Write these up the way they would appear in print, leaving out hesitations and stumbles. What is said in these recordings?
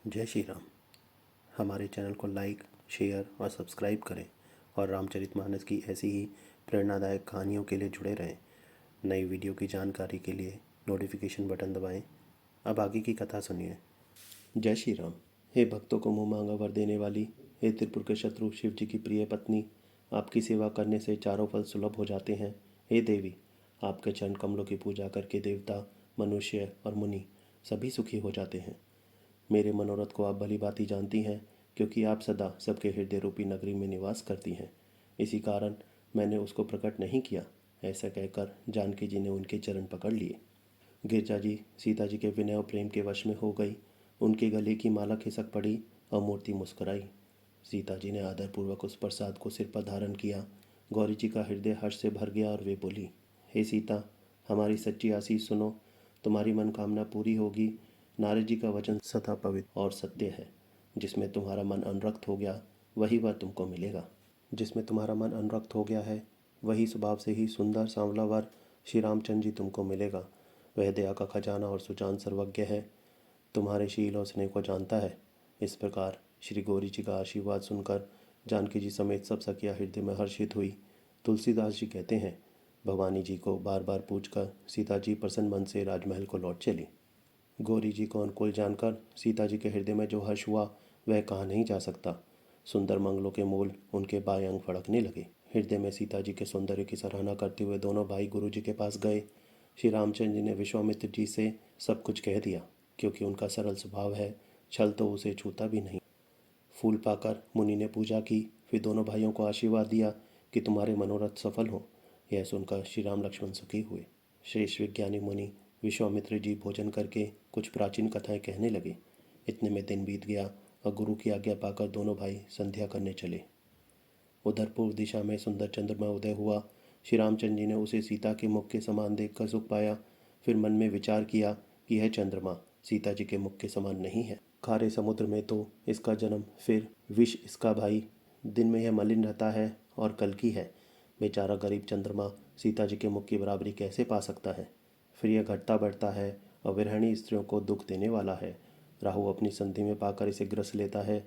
जय श्री राम। हमारे चैनल को लाइक, शेयर और सब्सक्राइब करें और रामचरितमानस की ऐसी ही प्रेरणादायक कहानियों के लिए जुड़े रहें। नई वीडियो की जानकारी के लिए नोटिफिकेशन बटन दबाएं। अब आगे की कथा सुनिए। जय श्री राम। हे भक्तों को मुँह मांगा वर देने वाली, हे त्रिपुर के शत्रु शिव जी की प्रिय पत्नी, आपकी सेवा करने से चारों फल सुलभ हो जाते हैं। हे देवी, आपके चरण कमलों की पूजा करके देवता, मनुष्य और मुनि सभी सुखी हो जाते हैं। मेरे मनोरथ को आप भली भांति जानती हैं, क्योंकि आप सदा सबके हृदय रूपी नगरी में निवास करती हैं। इसी कारण मैंने उसको प्रकट नहीं किया। ऐसा कहकर जानकी जी ने उनके चरण पकड़ लिए। गिरजा जी सीता जी के विनय और प्रेम के वश में हो गई। उनके गले की माला खिसक पड़ी और मूर्ति मुस्कुराई। सीता जी ने आदरपूर्वक उस प्रसाद को सिर पर धारण किया। गौरी जी का हृदय हर्ष से भर गया और वे बोली, हे सीता, हमारी सच्ची आशीष सुनो। तुम्हारी मनोकामना पूरी होगी। नारद जी का वचन सदा पवित्र और सत्य है। जिसमें तुम्हारा मन अनुरक्त हो गया वही वर तुमको मिलेगा। जिसमें तुम्हारा मन अनुरक्त हो गया है वही स्वभाव से ही सुंदर सांवला वर श्री रामचंद्र जी तुमको मिलेगा। वह दया का खजाना और सुजान सर्वज्ञ है, तुम्हारे शील और स्नेह को जानता है। इस प्रकार श्री गौरी जी का आशीर्वाद सुनकर जानकी जी समेत सब सखियाँ हृदय में हर्षित हुई। तुलसीदास जी कहते हैं, भवानी जी को बार बार पूछकर सीता जी प्रसन्न मन से राजमहल को लौट चली। गौरी जी को अनुकूल जानकर सीता जी के हृदय में जो हर्ष हुआ वह कहा नहीं जा सकता। सुंदर मंगलों के मूल उनके बाएं अंग फड़कने लगे। हृदय में सीता जी के सौंदर्य की सराहना करते हुए दोनों भाई गुरु जी के पास गए। श्री रामचंद्र जी ने विश्वामित्र जी से सब कुछ कह दिया, क्योंकि उनका सरल स्वभाव है, छल तो उसे छूता भी नहीं। फूल पाकर मुनि ने पूजा की, फिर दोनों भाइयों को आशीर्वाद दिया कि तुम्हारे मनोरथ सफल हो। यह सुनकर श्री राम लक्ष्मण सुखी हुए। श्रेष्ठ विज्ञानी मुनि विश्वामित्र जी भोजन करके कुछ प्राचीन कथाएं कहने लगे। इतने में दिन बीत गया और गुरु की आज्ञा पाकर दोनों भाई संध्या करने चले। उधर पूर्व दिशा में सुंदर चंद्रमा उदय हुआ। श्री रामचंद्र जी ने उसे सीता के मुख के समान देखकर सुख पाया। फिर मन में विचार किया कि यह चंद्रमा सीता जी के मुख के समान नहीं है। खारे समुद्र में तो इसका जन्म, फिर विष इसका भाई। दिन में यह मलिन रहता है और कल की है। बेचारा गरीब चंद्रमा सीता जी के मुख की बराबरी कैसे पा सकता है। फिर यह घटता बढ़ता है और विरहणी स्त्रियों को दुख देने वाला है। राहु अपनी संधि में पाकर इसे ग्रस लेता है।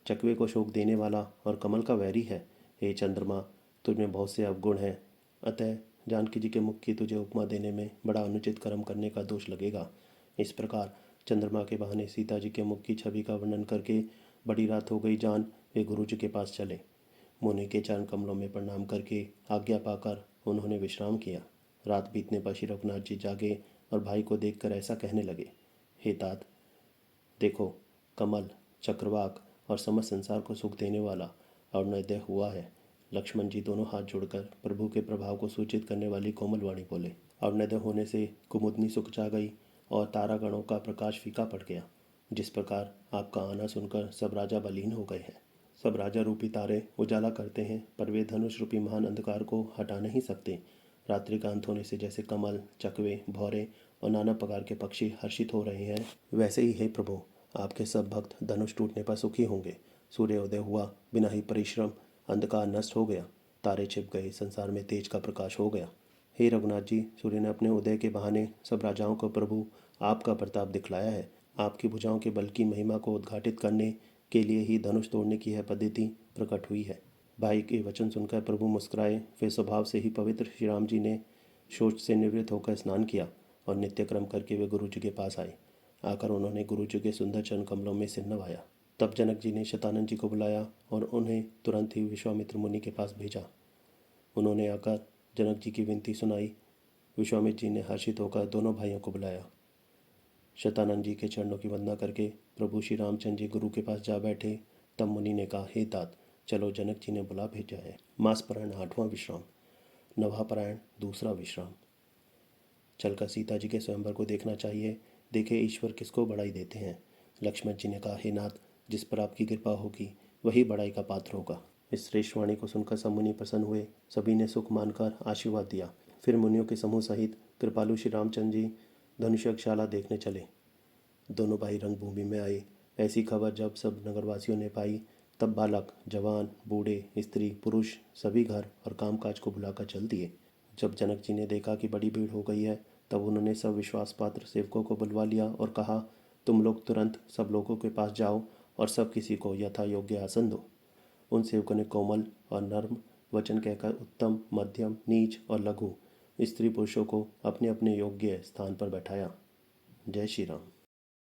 चकवे को शोक देने वाला और कमल का वैरी है। हे चंद्रमा, तुझमें बहुत से अवगुण हैं, अतः जानकी जी के मुख की तुझे उपमा देने में बड़ा अनुचित कर्म करने का दोष लगेगा। इस प्रकार चंद्रमा के बहाने सीता जी के मुख की छवि का वर्णन करके बड़ी रात हो गई जान वे गुरु जी के पास चले। मुनि के चरण कमलों में प्रणाम करके आज्ञा पाकर उन्होंने विश्राम किया। रात बीतने पर श्री रघुनाथ जी जागे और भाई को देखकर ऐसा कहने लगे, हे तात, देखो, कमल, चक्रवाक और समस्त संसार को सुख देने वाला अरुणोदय हुआ है। लक्ष्मण जी दोनों हाथ जोड़कर प्रभु के प्रभाव को सूचित करने वाली कोमल वाणी बोले। अरुणोदय होने से कुमुदनी सुख जा गई और तारागणों का प्रकाश फीका पड़ गया। जिस प्रकार आपका आना सुनकर सब राजा बलीन हो गए हैं। सब राजा रूपी तारे उजाला करते हैं, पर वे धनुष रूपी महान अंधकार को हटा नहीं सकते। रात्रि का अंत होने से जैसे कमल, चकवे, भौरे और नाना प्रकार के पक्षी हर्षित हो रहे हैं, वैसे ही हे प्रभु, आपके सब भक्त धनुष टूटने पर सुखी होंगे। सूर्योदय हुआ, बिना ही परिश्रम अंधकार नष्ट हो गया, तारे छिप गए, संसार में तेज का प्रकाश हो गया। हे रघुनाथ जी, सूर्य ने अपने उदय के बहाने सब राजाओं को प्रभु आपका प्रताप दिखलाया है। आपकी भुजाओं के बल की महिमा को उद्घाटित करने के लिए ही धनुष तोड़ने की यह पद्धति प्रकट हुई है। भाई के वचन सुनकर प्रभु मुस्कुराए। फिर स्वभाव से ही पवित्र श्री राम जी ने शौच से निवृत्त होकर स्नान किया और नित्य क्रम करके वे गुरु जी के पास आए। आकर उन्होंने गुरु जी के सुंदर चरण कमलों में सिर नवाया। तब जनक जी ने शतानंद जी को बुलाया और उन्हें तुरंत ही विश्वामित्र मुनि के पास भेजा। उन्होंने आकर जनक जी की विनती सुनाई। विश्वामित्र जी ने हर्षित होकर दोनों भाइयों को बुलाया। शतानंद जी के चरणों की वंदना करके प्रभु श्री रामचंद्र जी गुरु के पास जा बैठे। तब मुनि ने कहा, हे तात, चलो, जनक जी ने बुला भेजा है। मासपरायण 8वां विश्राम, नवापरायण 2रा विश्राम। चलकर सीता जी के स्वयंवर को देखना चाहिए। देखे ईश्वर किसको बड़ाई देते हैं। लक्ष्मण जी ने कहा, हे नाथ, जिस पर आपकी कृपा होगी वही बड़ाई का पात्र होगा। इस श्रेष्ठ वाणी को सुनकर सब मुनि प्रसन्न हुए। सभी ने सुख मानकर आशीर्वाद दिया। फिर मुनियों के समूह सहित कृपालु श्री रामचंद्र जी धनुष्यशाला देखने चले। दोनों भाई रंगभूमि में आए। ऐसी खबर जब सब नगरवासियों ने पाई, तब बालक, जवान, बूढ़े, स्त्री, पुरुष सभी घर और कामकाज को भुलाकर चल दिए। जब जनक जी ने देखा कि बड़ी भीड़ हो गई है, तब उन्होंने सब विश्वास पात्र सेवकों को बुलवा लिया और कहा, तुम लोग तुरंत सब लोगों के पास जाओ और सब किसी को यथा योग्य आसन दो। उन सेवकों ने कोमल और नर्म वचन कहकर उत्तम, मध्यम, नीच और लघु स्त्री पुरुषों को अपने अपने योग्य स्थान पर बैठाया। जय श्री राम।